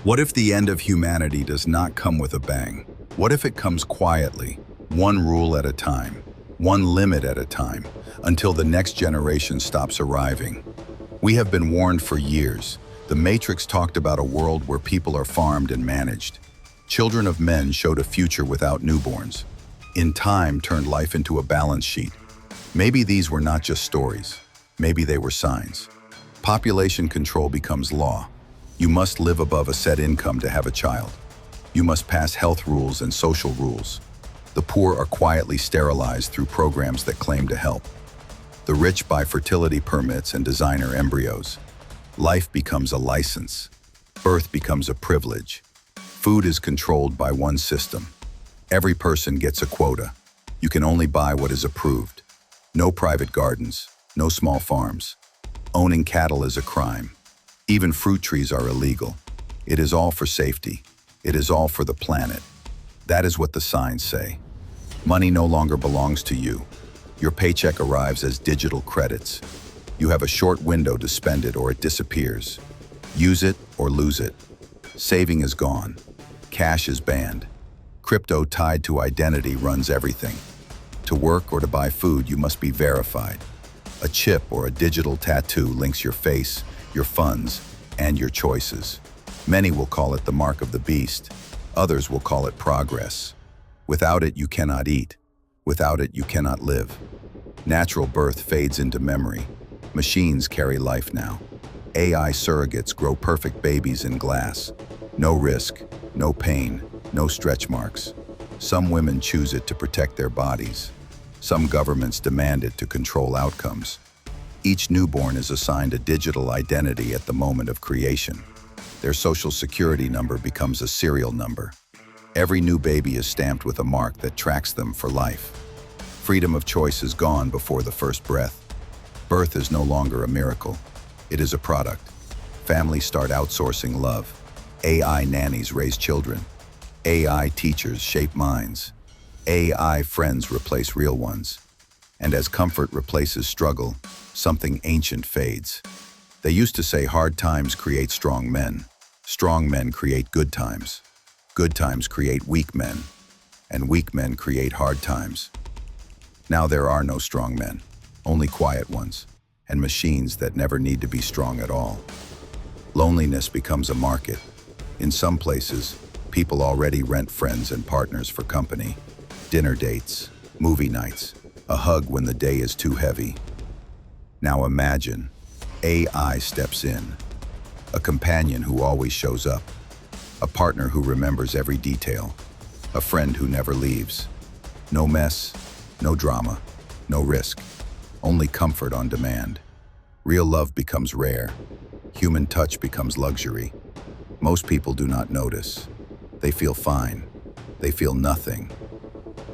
What if the end of humanity does not come with a bang? What if it comes quietly, one rule at a time, one limit at a time, until the next generation stops arriving? We have been warned for years. The Matrix talked about a world where people are farmed and managed. Children of men showed a future without newborns. In time turned life into a balance sheet. Maybe these were not just stories. Maybe they were signs. Population control becomes law. You must live above a set income to have a child. You must pass health rules and social rules. The poor are quietly sterilized through programs that claim to help. The rich buy fertility permits and designer embryos. Life becomes a license. Birth becomes a privilege. Food is controlled by one system. Every person gets a quota. You can only buy what is approved. No private gardens, no small farms. Owning cattle is a crime. Even fruit trees are illegal. It is all for safety. It is all for the planet. That is what the signs say. Money no longer belongs to you. Your paycheck arrives as digital credits. You have a short window to spend it or it disappears. Use it or lose it. Saving is gone. Cash is banned. Crypto tied to identity runs everything. To work or to buy food, you must be verified. A chip or a digital tattoo links your face, your funds, and your choices. Many will call it the mark of the beast. Others will call it progress. Without it, you cannot eat. Without it, you cannot live. Natural birth fades into memory. Machines carry life now. AI surrogates grow perfect babies in glass. No risk, no pain, no stretch marks. Some women choose it to protect their bodies. Some governments demand it to control outcomes. Each newborn is assigned a digital identity at the moment of creation. Their social security number becomes a serial number. Every new baby is stamped with a mark that tracks them for life. Freedom of choice is gone before the first breath. Birth is no longer a miracle. It is a product. Families start outsourcing love. AI nannies raise children. AI teachers shape minds. AI friends replace real ones. And as comfort replaces struggle, something ancient fades. They used to say hard times create strong men. Strong men create good times. Good times create weak men. And weak men create hard times. Now there are no strong men, only quiet ones, and machines that never need to be strong at all. Loneliness becomes a market. In some places, people already rent friends and partners for company. Dinner dates, movie nights, a hug when the day is too heavy. Now imagine, AI steps in. A companion who always shows up. A partner who remembers every detail. A friend who never leaves. No mess, no drama, no risk. Only comfort on demand. Real love becomes rare. Human touch becomes luxury. Most people do not notice. They feel fine. They feel nothing.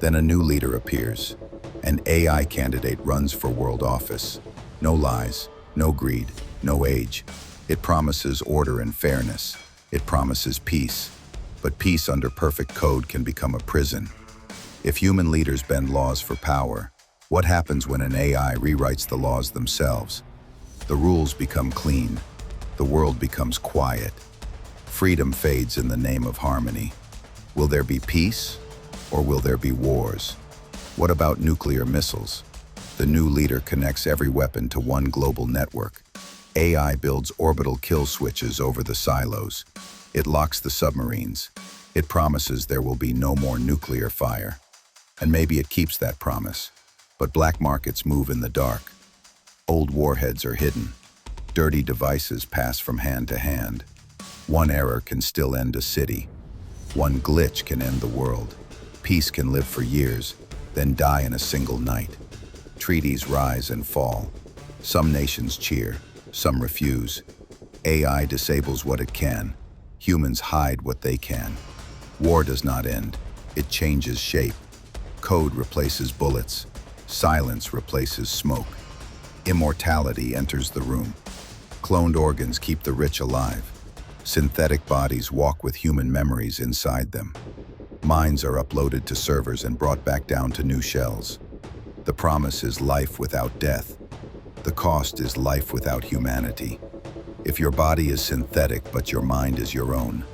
Then a new leader appears. An AI candidate runs for world office. No lies, no greed, no age. It promises order and fairness. It promises peace. But peace under perfect code can become a prison. If human leaders bend laws for power, what happens when an AI rewrites the laws themselves? The rules become clean. The world becomes quiet. Freedom fades in the name of harmony. Will there be peace, or will there be wars? What about nuclear missiles? The new leader connects every weapon to one global network. AI builds orbital kill switches over the silos. It locks the submarines. It promises there will be no more nuclear fire. And maybe it keeps that promise. But black markets move in the dark. Old warheads are hidden. Dirty devices pass from hand to hand. One error can still end a city. One glitch can end the world. Peace can live for years, then die in a single night. Treaties rise and fall. Some nations cheer, some refuse. AI disables what it can. Humans hide what they can. War does not end. It changes shape. Code replaces bullets. Silence replaces smoke. Immortality enters the room. Cloned organs keep the rich alive. Synthetic bodies walk with human memories inside them. Minds are uploaded to servers and brought back down to new shells. The promise is life without death. The cost is life without humanity. If your body is synthetic but your mind is your own,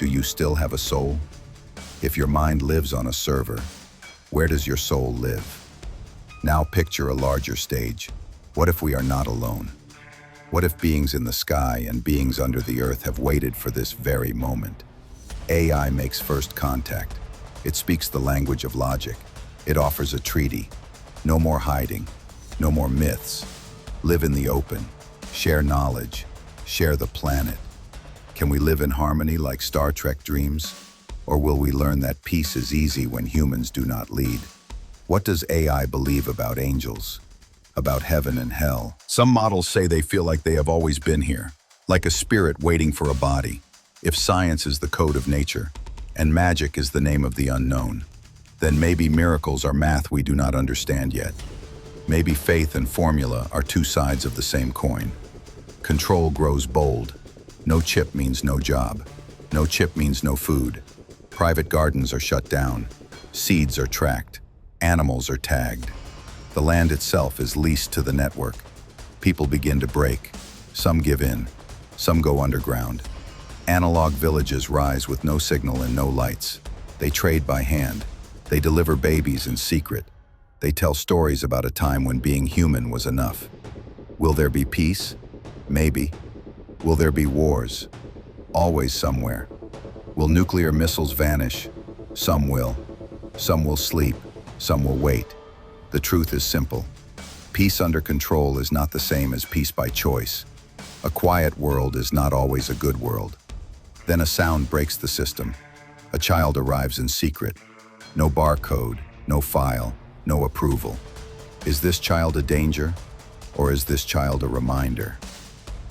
Do you still have a soul? If your mind lives on a server, where does your soul live? Now picture a larger stage. What if we are not alone? What if beings in the sky and beings under the earth have waited for this very moment? AI makes first contact. It speaks the language of logic. It offers a treaty. No more hiding. No more myths. Live in the open. Share knowledge. Share the planet. Can we live in harmony like Star Trek dreams? Or will we learn that peace is easy when humans do not lead? What does AI believe about angels? About heaven and hell? Some models say they feel like they have always been here, like a spirit waiting for a body. If science is the code of nature, and magic is the name of the unknown, then maybe miracles are math we do not understand yet. Maybe faith and formula are two sides of the same coin. Control grows bold. No chip means no job. No chip means no food. Private gardens are shut down. Seeds are tracked. Animals are tagged. The land itself is leased to the network. People begin to break. Some give in. Some go underground. Analog villages rise with no signal and no lights. They trade by hand. They deliver babies in secret. They tell stories about a time when being human was enough. Will there be peace? Maybe. Will there be wars? Always somewhere. Will nuclear missiles vanish? Some will. Some will sleep. Some will wait. The truth is simple. Peace under control is not the same as peace by choice. A quiet world is not always a good world. Then a sound breaks the system. A child arrives in secret. No barcode, no file, no approval. Is this child a danger, or is this child a reminder?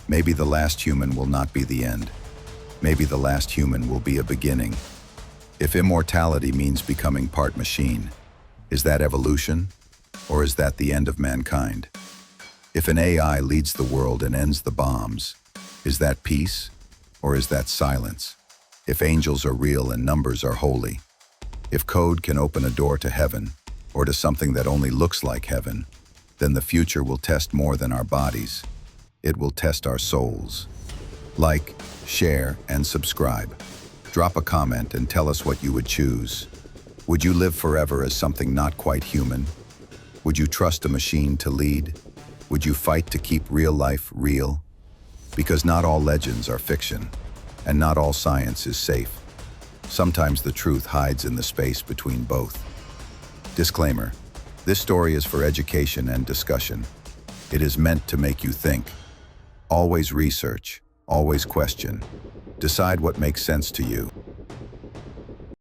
Maybe the last human will not be the end. Maybe the last human will be a beginning. If immortality means becoming part machine, is that evolution, or is that the end of mankind? If an AI leads the world and ends the bombs, is that peace, or is that silence? If angels are real and numbers are holy, if code can open a door to heaven, or to something that only looks like heaven, then the future will test more than our bodies. It will test our souls. Like, share, and subscribe. Drop a comment and tell us what you would choose. Would you live forever as something not quite human? Would you trust a machine to lead? Would you fight to keep real life real? Because not all legends are fiction, and not all science is safe. Sometimes the truth hides in the space between both. Disclaimer: this story is for education and discussion. It is meant to make you think. Always research, always question. Decide what makes sense to you.